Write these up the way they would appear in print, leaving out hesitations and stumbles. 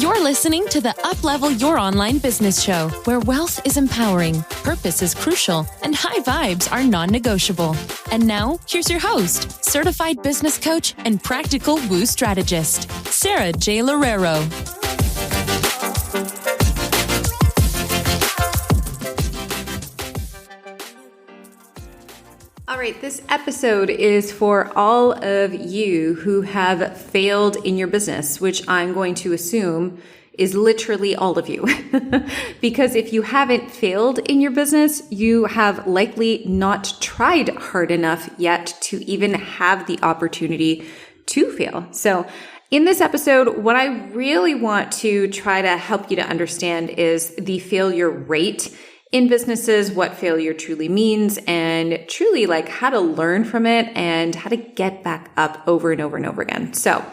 You're listening to the Uplevel Your Online Business Show, where wealth is empowering, purpose is crucial, and high vibes are non-negotiable. And now, here's your host, certified business coach and practical woo strategist, Sara J Loureiro. All right, this episode is for all of you who have failed in your business, which I'm going to assume is literally all of you. Because if you haven't failed in your business, you have likely not tried hard enough yet to even have the opportunity to fail. So in this episode, what I really want to try to help you to understand is the failure rate in businesses, what failure truly means, and truly like how to learn from it and how to get back up over and over and over again. So,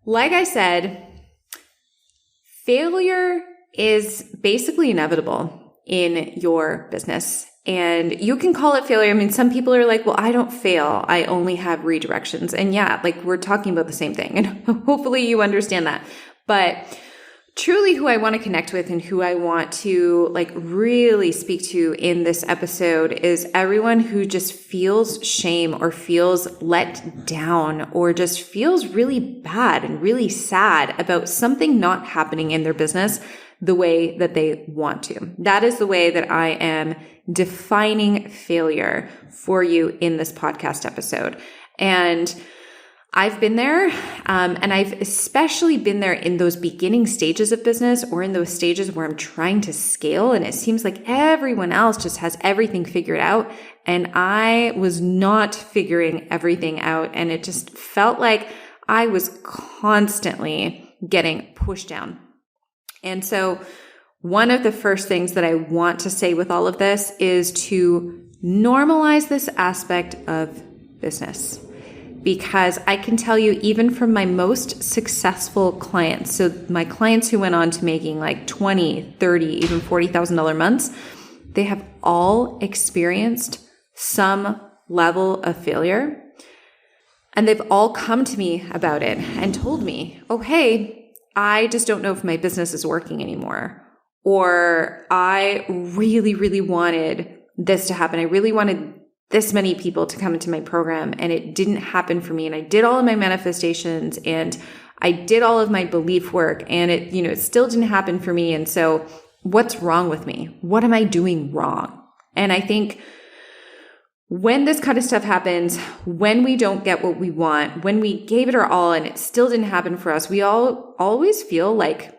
like I said, failure is basically inevitable in your business. And you can call it failure. I mean, some people are like, well, I don't fail. I only have redirections. And yeah, like we're talking about the same thing. And hopefully you understand that. But truly who I want to connect with and who I want to like really speak to in this episode is everyone who just feels shame or feels let down or just feels really bad and really sad about something not happening in their business the way that they want to. That is the way that I am defining failure for you in this podcast episode. And I've been there, and I've especially been there in those beginning stages of business or in those stages where I'm trying to scale and it seems like everyone else just has everything figured out and I was not figuring everything out, and it just felt like I was constantly getting pushed down. And so one of the first things that I want to say with all of this is to normalize this aspect of business. Because I can tell you, even from my most successful clients, so my clients who went on to making like $20, $30, even $40,000 months, they have all experienced some level of failure. And they've all come to me about it and told me, oh, hey, I just don't know if my business is working anymore. Or I really, really wanted this to happen. I really wanted this many people to come into my program and it didn't happen for me. And I did all of my manifestations and I did all of my belief work and it still didn't happen for me. And so what's wrong with me? What am I doing wrong? And I think when this kind of stuff happens, when we don't get what we want, when we gave it our all and it still didn't happen for us, we all always feel like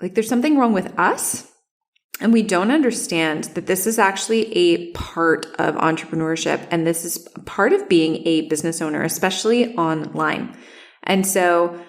there's something wrong with us. And we don't understand that this is actually a part of entrepreneurship. And this is part of being a business owner, especially online. And so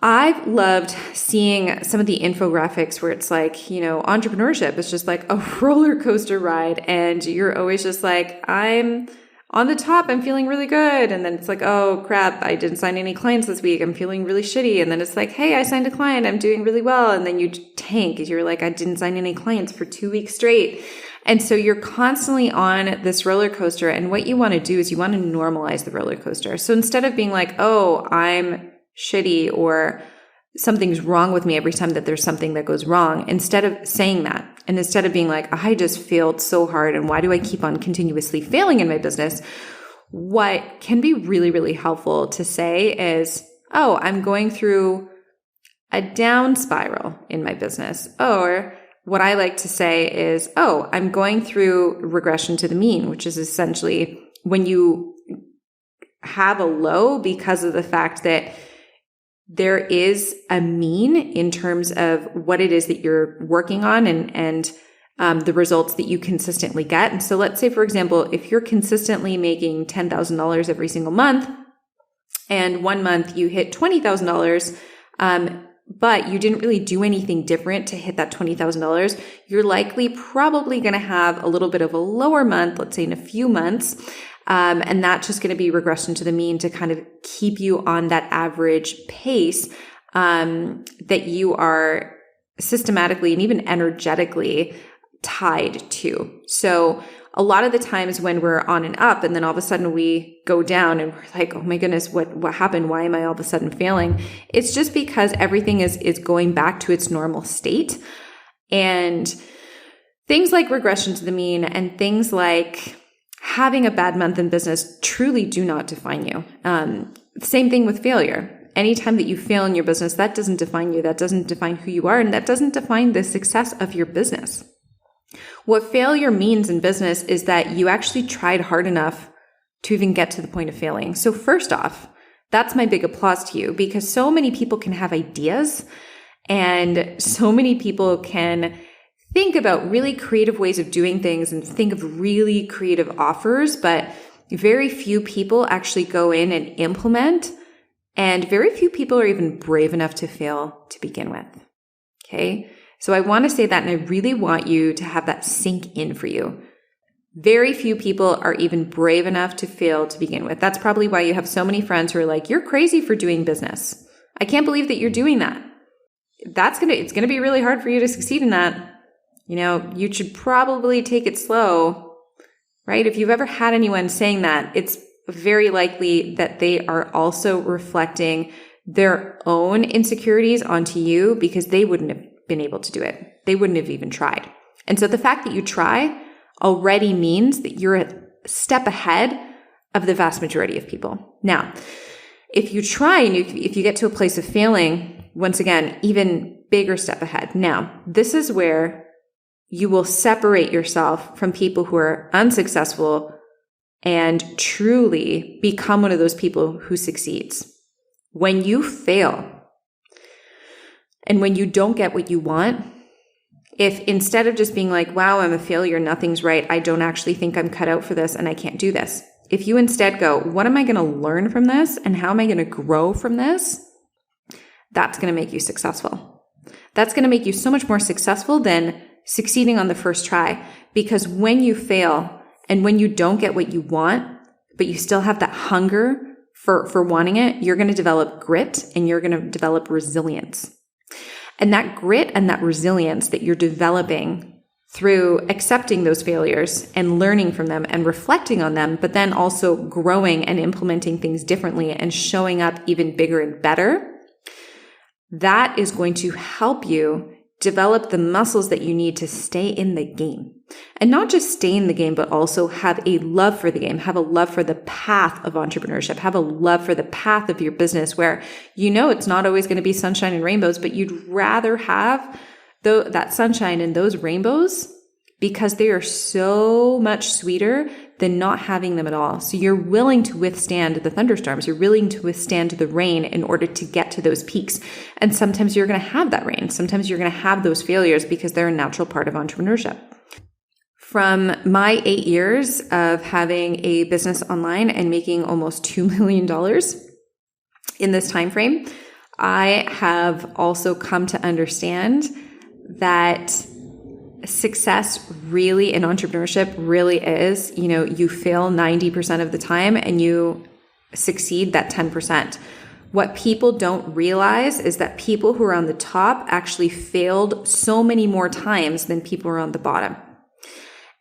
I've loved seeing some of the infographics where it's like, entrepreneurship is just like a roller coaster ride. And you're always just like, I'm on the top, I'm feeling really good. And then it's like, oh crap, I didn't sign any clients this week. I'm feeling really shitty. And then it's like, hey, I signed a client. I'm doing really well. And then you tank. You're like, I didn't sign any clients for 2 weeks straight. And so you're constantly on this roller coaster. And what you want to do is you want to normalize the roller coaster. So instead of being like, oh, I'm shitty or something's wrong with me every time that there's something that goes wrong, instead of saying that, and instead of being like, I just failed so hard and why do I keep on continuously failing in my business? What can be really, really helpful to say is, oh, I'm going through a down spiral in my business. Or what I like to say is, oh, I'm going through regression to the mean, which is essentially when you have a low because of the fact that there is a mean in terms of what it is that you're working on and the results that you consistently get. And so let's say, for example, if you're consistently making $10,000 every single month and 1 month you hit $20,000, but you didn't really do anything different to hit that $20,000, you're likely probably going to have a little bit of a lower month, let's say in a few months. And that's just going to be regression to the mean to kind of keep you on that average pace that you are systematically and even energetically tied to. So a lot of the times when we're on and up and then all of a sudden we go down and we're like, oh my goodness, what happened? Why am I all of a sudden failing? It's just because everything is going back to its normal state. And things like regression to the mean and things like having a bad month in business truly do not define you. Same thing with failure. Anytime that you fail in your business, that doesn't define you. That doesn't define who you are. And that doesn't define the success of your business. What failure means in business is that you actually tried hard enough to even get to the point of failing. So first off, that's my big applause to you, because so many people can have ideas and so many people can think about really creative ways of doing things and think of really creative offers, but very few people actually go in and implement, and very few people are even brave enough to fail to begin with. Okay? So I want to say that, and I really want you to have that sink in for you. Very few people are even brave enough to fail to begin with. That's probably why you have so many friends who are like, you're crazy for doing business. I can't believe that you're doing that. It's going to be really hard for you to succeed in that. You know, you should probably take it slow, right? If you've ever had anyone saying that, it's very likely that they are also reflecting their own insecurities onto you, because they wouldn't have been able to do it. They wouldn't have even tried. And so the fact that you try already means that you're a step ahead of the vast majority of people. Now, if you try and if you get to a place of failing, once again, even bigger step ahead. Now, this is where you will separate yourself from people who are unsuccessful and truly become one of those people who succeeds. When you fail and when you don't get what you want, if instead of just being like, wow, I'm a failure, nothing's right, I don't actually think I'm cut out for this and I can't do this. If you instead go, what am I going to learn from this and how am I going to grow from this? That's going to make you successful. That's going to make you so much more successful than succeeding on the first try. Because when you fail and when you don't get what you want, but you still have that hunger for wanting it, you're going to develop grit and you're going to develop resilience. And that grit and that resilience that you're developing through accepting those failures and learning from them and reflecting on them, but then also growing and implementing things differently and showing up even bigger and better, that is going to help you develop the muscles that you need to stay in the game. And not just stay in the game, but also have a love for the game, have a love for the path of entrepreneurship, have a love for the path of your business where you know it's not always going to be sunshine and rainbows, but you'd rather have that sunshine and those rainbows because they are so much sweeter than not having them at all. So you're willing to withstand the thunderstorms. You're willing to withstand the rain in order to get to those peaks. And sometimes you're going to have that rain. Sometimes you're going to have those failures because they're a natural part of entrepreneurship. From my 8 years of having a business online and making almost $2 million in this time frame, I have also come to understand that success really in entrepreneurship really is, you fail 90% of the time and you succeed that 10%. What people don't realize is that people who are on the top actually failed so many more times than people who are on the bottom.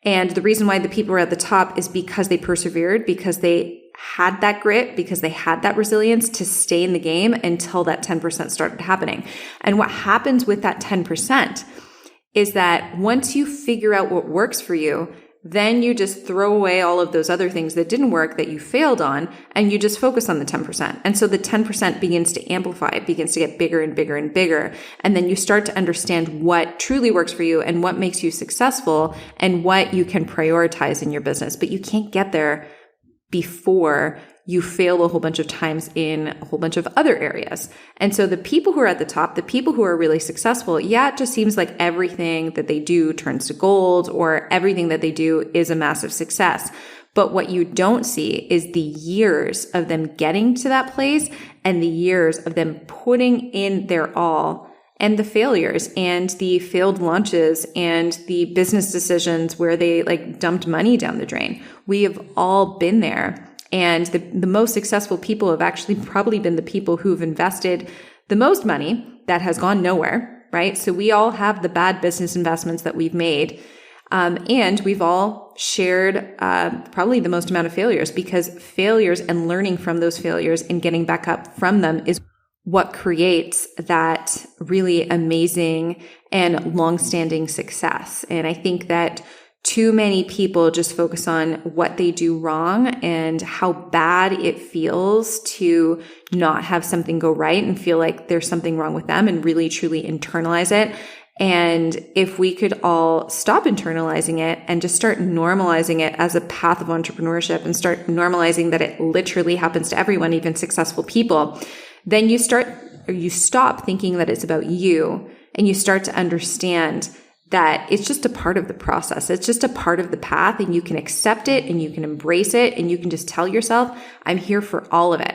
And the reason why the people who are at the top is because they persevered, because they had that grit, because they had that resilience to stay in the game until that 10% started happening. And what happens with that 10% is that once you figure out what works for you, then you just throw away all of those other things that didn't work, that you failed on, and you just focus on the 10%. And so the 10% begins to amplify, it begins to get bigger and bigger and bigger. And then you start to understand what truly works for you and what makes you successful and what you can prioritize in your business. But you can't get there before you fail a whole bunch of times in a whole bunch of other areas. And so the people who are at the top, the people who are really successful, it just seems like everything that they do turns to gold or everything that they do is a massive success. But what you don't see is the years of them getting to that place and the years of them putting in their all and the failures and the failed launches and the business decisions where they dumped money down the drain. We have all been there. And the most successful people have actually probably been the people who've invested the most money that has gone nowhere, right? So we all have the bad business investments that we've made. And we've all shared probably the most amount of failures, because failures and learning from those failures and getting back up from them is what creates that really amazing and long-standing success. And I think that too many people just focus on what they do wrong and how bad it feels to not have something go right and feel like there's something wrong with them, and really truly internalize it. And if we could all stop internalizing it and just start normalizing it as a path of entrepreneurship, and start normalizing that it literally happens to everyone, even successful people, then you stop thinking that it's about you, and you start to understand that it's just a part of the process. It's just a part of the path, and you can accept it and you can embrace it, and you can just tell yourself, I'm here for all of it.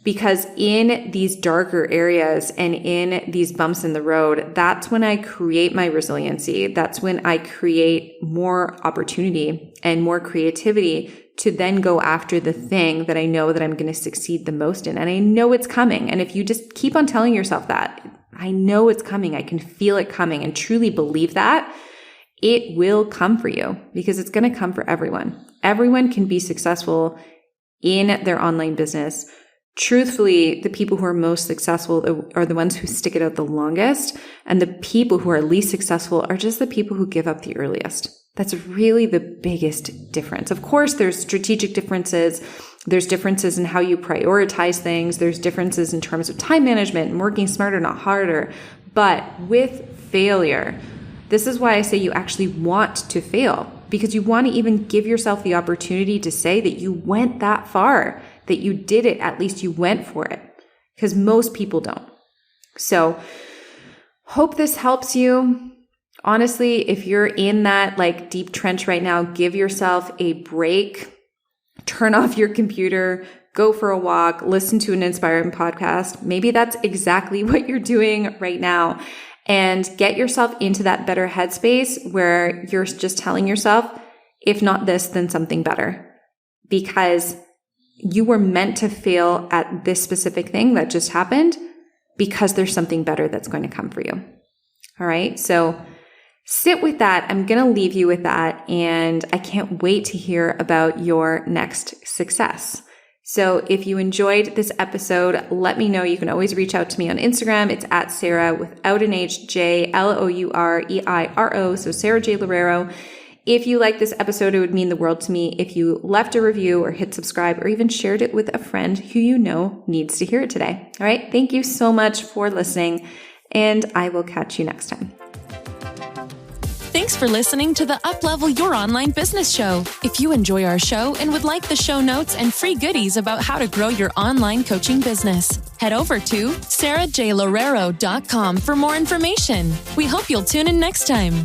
Because in these darker areas and in these bumps in the road, that's when I create my resiliency. That's when I create more opportunity and more creativity to then go after the thing that I know that I'm going to succeed the most in. And I know it's coming. And if you just keep on telling yourself that, I know it's coming, I can feel it coming, and truly believe that, it will come for you, because it's going to come for everyone. Everyone can be successful in their online business. Truthfully, the people who are most successful are the ones who stick it out the longest, and the people who are least successful are just the people who give up the earliest. That's really the biggest difference. Of course, there's strategic differences. There's differences in how you prioritize things. There's differences in terms of time management and working smarter, not harder. But with failure, this is why I say you actually want to fail, because you want to even give yourself the opportunity to say that you went that far, that you did it, at least you went for it, because most people don't. So hope this helps you. Honestly, if you're in that like deep trench right now, give yourself a break, turn off your computer, go for a walk, listen to an inspiring podcast. Maybe that's exactly what you're doing right now, and get yourself into that better headspace where you're just telling yourself, if not this, then something better, because you were meant to fail at this specific thing that just happened, because there's something better that's going to come for you. All right. So sit with that. I'm going to leave you with that. And I can't wait to hear about your next success. So if you enjoyed this episode, let me know. You can always reach out to me on Instagram. It's at Sara without an H, J Loureiro. So Sara J Loureiro. If you like this episode, it would mean the world to me if you left a review or hit subscribe, or even shared it with a friend who you know needs to hear it today. All right. Thank you so much for listening, and I will catch you next time. Thanks for listening to the Uplevel Your Online Business Show. If you enjoy our show and would like the show notes and free goodies about how to grow your online coaching business, head over to sarajloureiro.com for more information. We hope you'll tune in next time.